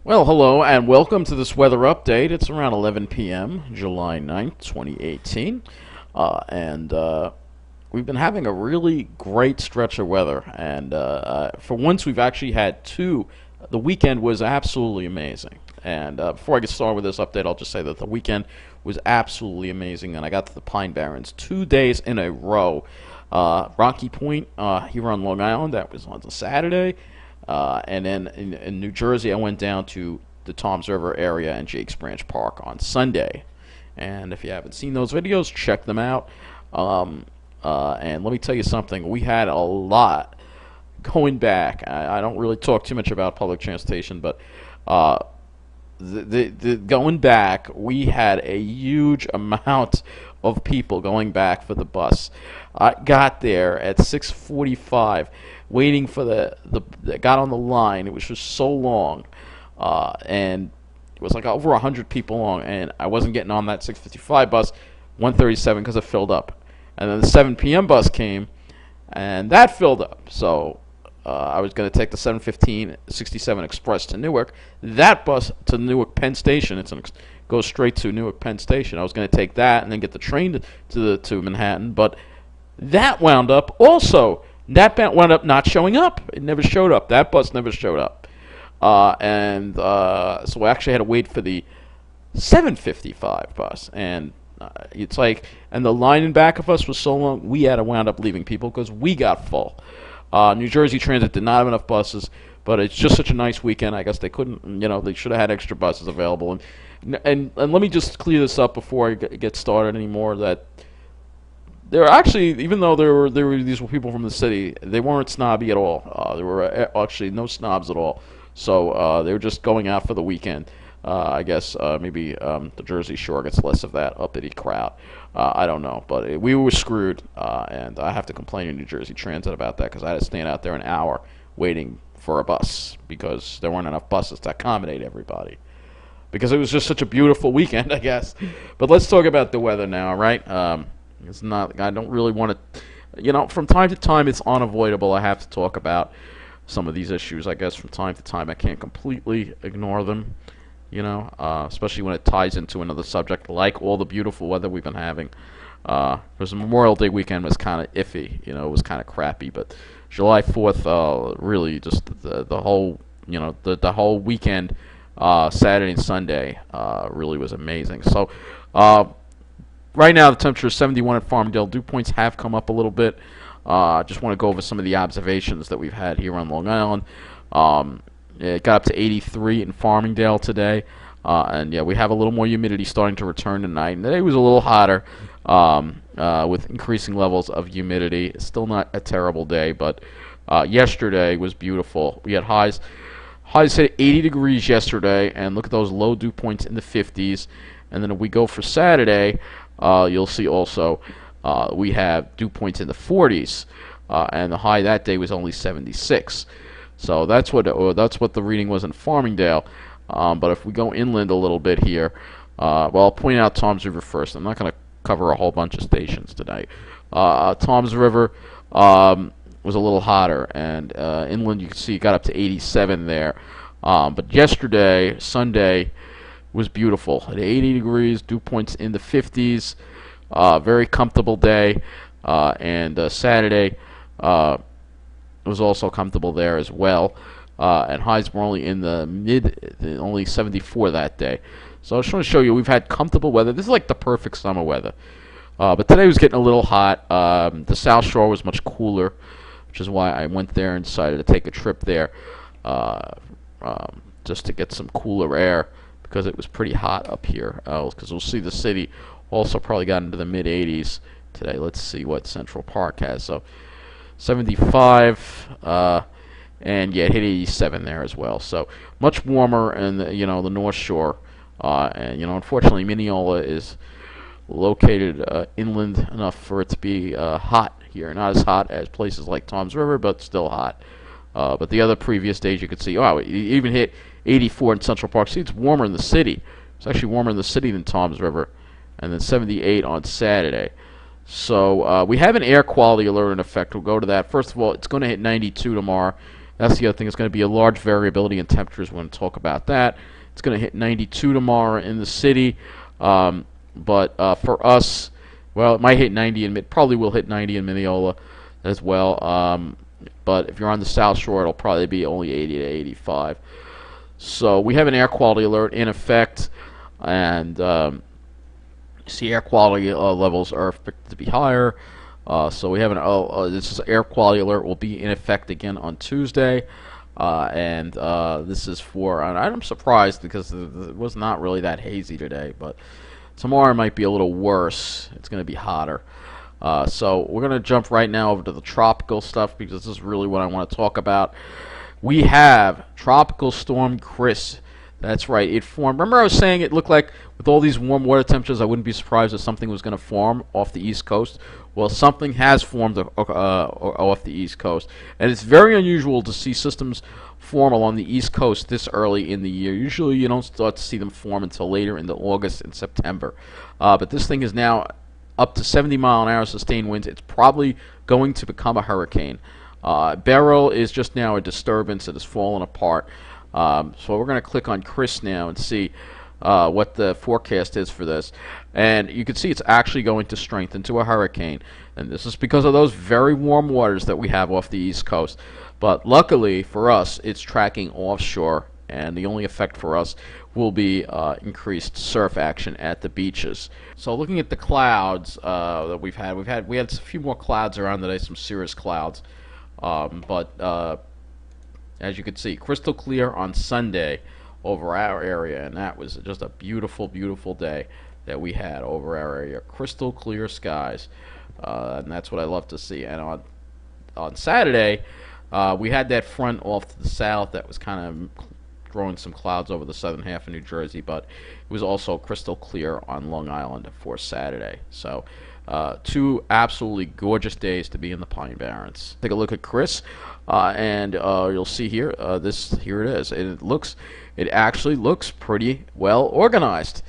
Well, hello and welcome to this weather update. It's around 11 p.m., July 9th, 2018. And we've been having a really great stretch of weather. And for once, we've actually had two. The weekend was absolutely amazing. And before I get started with this update, I'll just say that the weekend was absolutely amazing. And I got to the Pine Barrens 2 days in a row. Rocky Point here on Long Island, that was on the Saturday. And then in New Jersey, I went down to the Toms River area and Jake's Branch Park on Sunday. And if you haven't seen those videos, check them out. And let me tell you something. We had a lot going back. I don't really talk too much about public transportation, but uh, the going back, we had a huge amount of people going back for the bus. I got there at 6:45, waiting for the got on the line. It was just so long, and it was like over 100 people long, and I wasn't getting on that 6:55 bus, 1:37 because it filled up, and then the 7 p.m. bus came, and that filled up. So I was going to take the 7:15 67 Express to Newark. That bus to Newark Penn Station. Goes straight to Newark Penn Station. I was going to take that and then get the train to Manhattan, but that wound up also. That wound up not showing up. It never showed up. That bus never showed up, and so I actually had to wait for the 7:55 bus, and it's like, and the line in back of us was so long, we had to wound up leaving people because we got full. New Jersey Transit did not have enough buses, but it's just such a nice weekend. I guess they couldn't, they should have had extra buses available. And let me just clear this up before I get started anymore. That there were actually, even though these were people from the city, they weren't snobby at all. There were actually no snobs at all. So they were just going out for the weekend. I guess maybe the Jersey Shore gets less of that uppity crowd. I don't know, but we were screwed, and I have to complain to New Jersey Transit about that because I had to stand out there an hour waiting for a bus because there weren't enough buses to accommodate everybody. Because it was just such a beautiful weekend, I guess. But let's talk about the weather now, right? It's not. I don't really want to. From time to time, it's unavoidable. I have to talk about some of these issues. I guess from time to time, I can't completely ignore them. Especially when it ties into another subject like all the beautiful weather we've been having. Because the Memorial Day weekend was kind of iffy, it was kind of crappy, but July 4th, really just the whole, the whole weekend, Saturday and Sunday, really was amazing. So, right now the temperature is 71 at Farmingdale. Dew points have come up a little bit. I just want to go over some of the observations that we've had here on Long Island. It got up to 83 in Farmingdale today. And yeah, we have a little more humidity starting to return tonight. And today was a little hotter with increasing levels of humidity. It's still not a terrible day, but yesterday was beautiful. We had highs hit 80 degrees yesterday, and look at those low dew points in the 50s. And then if we go for Saturday, you'll see also we have dew points in the 40s, and the high that day was only 76. So that's what the reading was in Farmingdale. But if we go inland a little bit here, well, I'll point out Toms River first. I'm not going to cover a whole bunch of stations today. Toms River was a little hotter, and inland you can see it got up to 87 there. But yesterday, Sunday, was beautiful at 80 degrees, dew points in the 50s, very comfortable day. And Saturday was also comfortable there as well. And highs were only in the only 74 that day. So I just want to show you we've had comfortable weather. This is like the perfect summer weather. But today was getting a little hot. The South Shore was much cooler, which is why I went there and decided to take a trip there just to get some cooler air because it was pretty hot up here. Because we'll see the city also probably got into the mid-80s today. Let's see what Central Park has. So 75, and yeah, it hit 87 there as well. So much warmer in the North Shore, and unfortunately, Mineola is located inland enough for it to be hot here. Not as hot as places like Toms River, but still hot. But the other previous days, you could see, oh, it even hit 84 in Central Park. See, it's warmer in the city. It's actually warmer in the city than Toms River, and then 78 on Saturday. So we have an air quality alert in effect. We'll go to that. First of all, it's going to hit 92 tomorrow, That's the other thing. It's going to be a large variability in temperatures. We're going to talk about that. It's going to hit 92 tomorrow in the city. But for us, well, it might hit 90, and it probably will hit 90 in Mineola as well. But if you're on the South Shore, it'll probably be only 80 to 85. So we have an air quality alert in effect, and see air quality levels are expected to be higher. So we have this is air quality alert will be in effect again on Tuesday, and this is for. And I'm surprised because it was not really that hazy today, but tomorrow might be a little worse. It's going to be hotter. So we're going to jump right now over to the tropical stuff because this is really what I want to talk about. We have Tropical Storm Chris. That's right, it formed. Remember I was saying it looked like with all these warm water temperatures, I wouldn't be surprised if something was going to form off the East Coast. Well, something has formed off the East Coast. And it's very unusual to see systems form along the East Coast this early in the year. Usually you don't start to see them form until later into August and September. But this thing is now up to 70-mile-an-hour sustained winds. It's probably going to become a hurricane. Beryl is just now a disturbance that has fallen apart. So we're going to click on Chris now and see what the forecast is for this. And you can see it's actually going to strengthen to a hurricane. And this is because of those very warm waters that we have off the East Coast. But luckily for us, it's tracking offshore. And the only effect for us will be increased surf action at the beaches. So looking at the clouds that we had a few more clouds around today, some cirrus clouds. As you can see, crystal clear on Sunday over our area, and that was just a beautiful, beautiful day that we had over our area. Crystal clear skies, and that's what I love to see. And on Saturday, we had that front off to the south that was kind of throwing some clouds over the southern half of New Jersey, but it was also crystal clear on Long Island for Saturday. So two absolutely gorgeous days to be in the Pine Barrens. Take a look at Chris, and you'll see here. Here it is. It actually looks pretty well organized,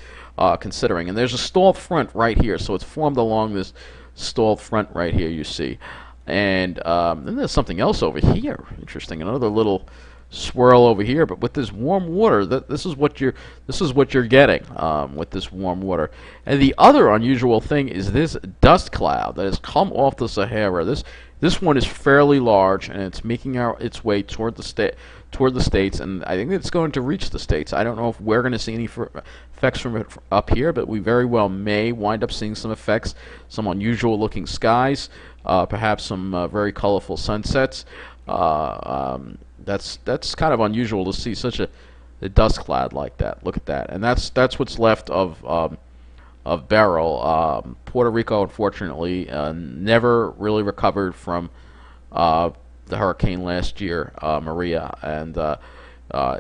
considering. And there's a stalled front right here, so it's formed along this stalled front right here. You see, and then there's something else over here. Interesting. Another little swirl over here, but with this warm water, this is what you're getting with this warm water. And the other unusual thing is this dust cloud that has come off the Sahara. This one is fairly large, and it's making its way toward the states, and I think it's going to reach the states. I don't know if we're going to see any effects from it up here, but we very well may wind up seeing some effects, some unusual looking skies, perhaps some very colorful sunsets. That's kind of unusual to see such a dust cloud like that. Look at that, and that's what's left of Beryl. Puerto Rico, unfortunately, never really recovered from the hurricane last year, Maria, and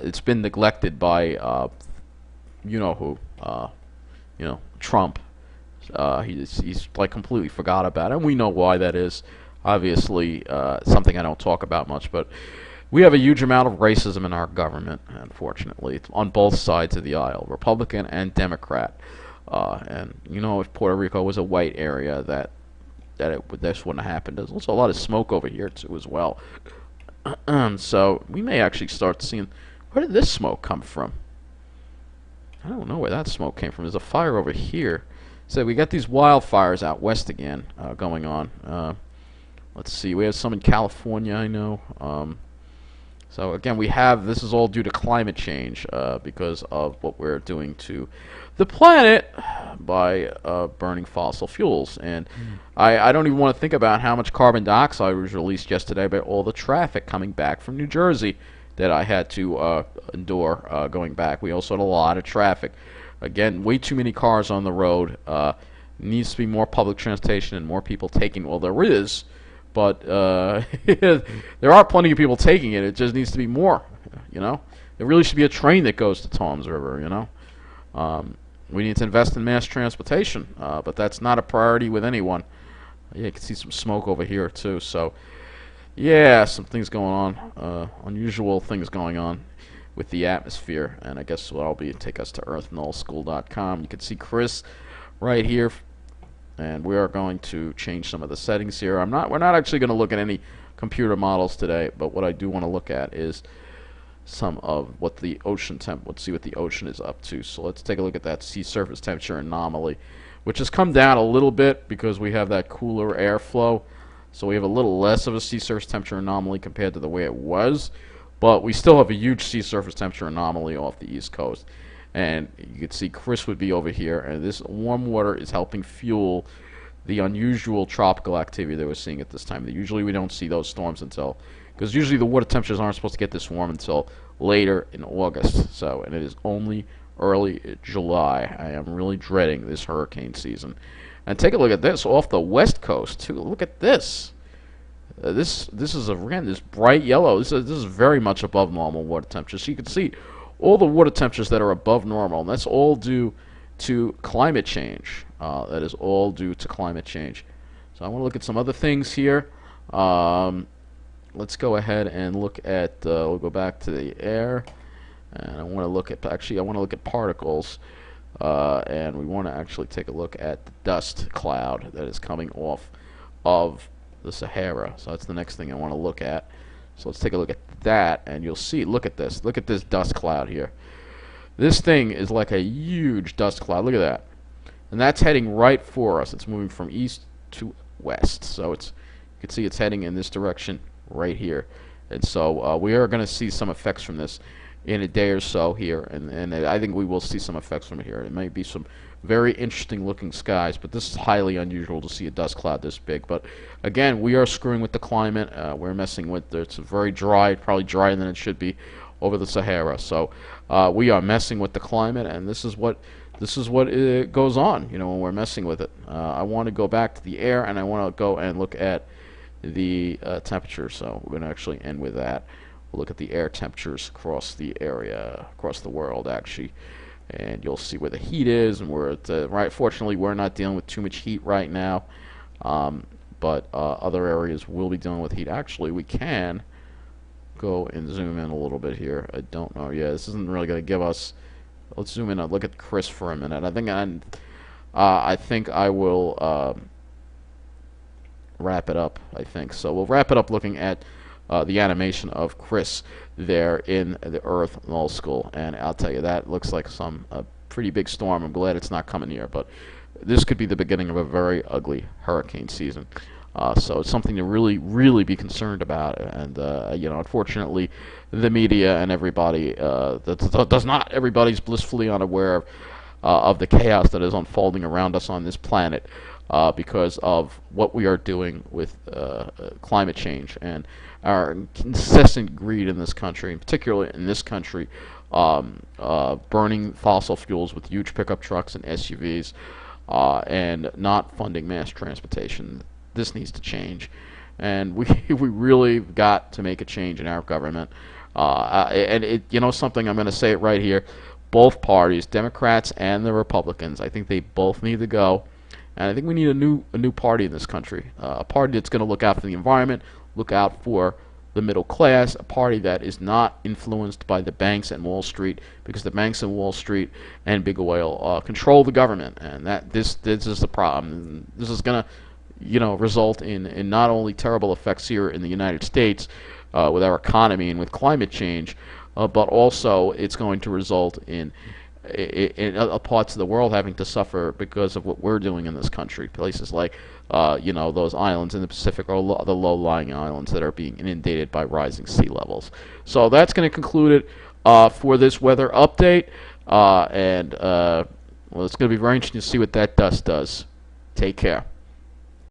it's been neglected by you know who, Trump. He's like completely forgot about it, and we know why that is. Obviously, something I don't talk about much, but we have a huge amount of racism in our government, unfortunately. It's on both sides of the aisle, Republican and Democrat. And if Puerto Rico was a white area, this wouldn't have happened. There's also a lot of smoke over here too, as well. So we may actually start seeing. Where did this smoke come from? I don't know where that smoke came from. There's a fire over here. So we got these wildfires out west again going on. Let's see. We have some in California, I know. So again, this is all due to climate change because of what we're doing to the planet by burning fossil fuels. And I don't even want to think about how much carbon dioxide was released yesterday by all the traffic coming back from New Jersey that I had to endure going back. We also had a lot of traffic. Again, way too many cars on the road. Needs to be more public transportation and more people taking. Well, there is. But there are plenty of people taking it. It just needs to be more, There really should be a train that goes to Toms River, We need to invest in mass transportation, but that's not a priority with anyone. Yeah, you can see some smoke over here, too. So, yeah, some things going on, unusual things going on with the atmosphere. And I guess that'll take us to earthnullschool.com. You can see Chris right here. And we are going to change some of the settings here. We're not actually going to look at any computer models today, but what I do want to look at is some of what the ocean let's see what the ocean is up to. So let's take a look at that sea surface temperature anomaly, which has come down a little bit because we have that cooler airflow. So we have a little less of a sea surface temperature anomaly compared to the way it was, but we still have a huge sea surface temperature anomaly off the East Coast. And you can see Chris would be over here, and this warm water is helping fuel the unusual tropical activity that we're seeing at this time. Usually we don't see those storms until, because usually the water temperatures aren't supposed to get this warm until later in August. So, and it is only early July. I am really dreading this hurricane season. And take a look at this off the west coast too. Look at this. This is again this bright yellow. This is very much above normal water temperature. So you can see all the water temperatures that are above normal, and that's all due to climate change. That is all due to climate change. So I want to look at some other things here. Let's go ahead and look at. We'll go back to the air, and I want to look at I want to look at particles, and we want to actually take a look at the dust cloud that is coming off of the Sahara. So that's the next thing I want to look at. So let's take a look at that, and you'll see. Look at this. Look at this dust cloud here. This thing is like a huge dust cloud. Look at that. And that's heading right for us. It's moving from east to west. So you can see it's heading in this direction right here. And so we are going to see some effects from this in a day or so here. And I think we will see some effects from it here. It might be some very interesting looking skies, but this is highly unusual to see a dust cloud this big. But again, we are screwing with the climate. We're messing with it's very dry, probably drier than it should be over the Sahara. So we are messing with the climate, and this is what goes on, when we're messing with it. I want to go back to the air, and I want to go and look at the temperature. So we're going to actually end with that. We'll look at the air temperatures across the area, across the world, actually. And you'll see where the heat is, and we're at, right. Fortunately, we're not dealing with too much heat right now, but other areas will be dealing with heat. Actually, we can go and zoom in a little bit here. I don't know. Yeah, this isn't really going to give us. Let's zoom in and look at Chris for a minute. I think I will wrap it up. I think so. We'll wrap it up looking at the animation of Chris there in the Earth Null School, and I'll tell you, that looks like a pretty big storm. I'm glad it's not coming here, but this could be the beginning of a very ugly hurricane season. So it's something to really, really be concerned about, and unfortunately, the media and everybody everybody's blissfully unaware of the chaos that is unfolding around us on this planet because of what we are doing with climate change and our incessant greed in this country, and particularly in this country, burning fossil fuels with huge pickup trucks and SUVs, and not funding mass transportation. This needs to change, and we really got to make a change in our government. And something, I'm going to say it right here. Both parties, Democrats and the Republicans, I think they both need to go. And I think we need a new party in this country, a party that's going to look out for the environment, look out for the middle class, a party that is not influenced by the banks and Wall Street, because the banks and Wall Street and big oil control the government, and this is the problem. This is going to result in not only terrible effects here in the United States with our economy and with climate change, but also it's going to result in other parts of the world having to suffer because of what we're doing in this country. Places like, those islands in the Pacific, or the low-lying islands that are being inundated by rising sea levels. So that's going to conclude it for this weather update. Well, it's going to be very interesting to see what that dust does. Take care.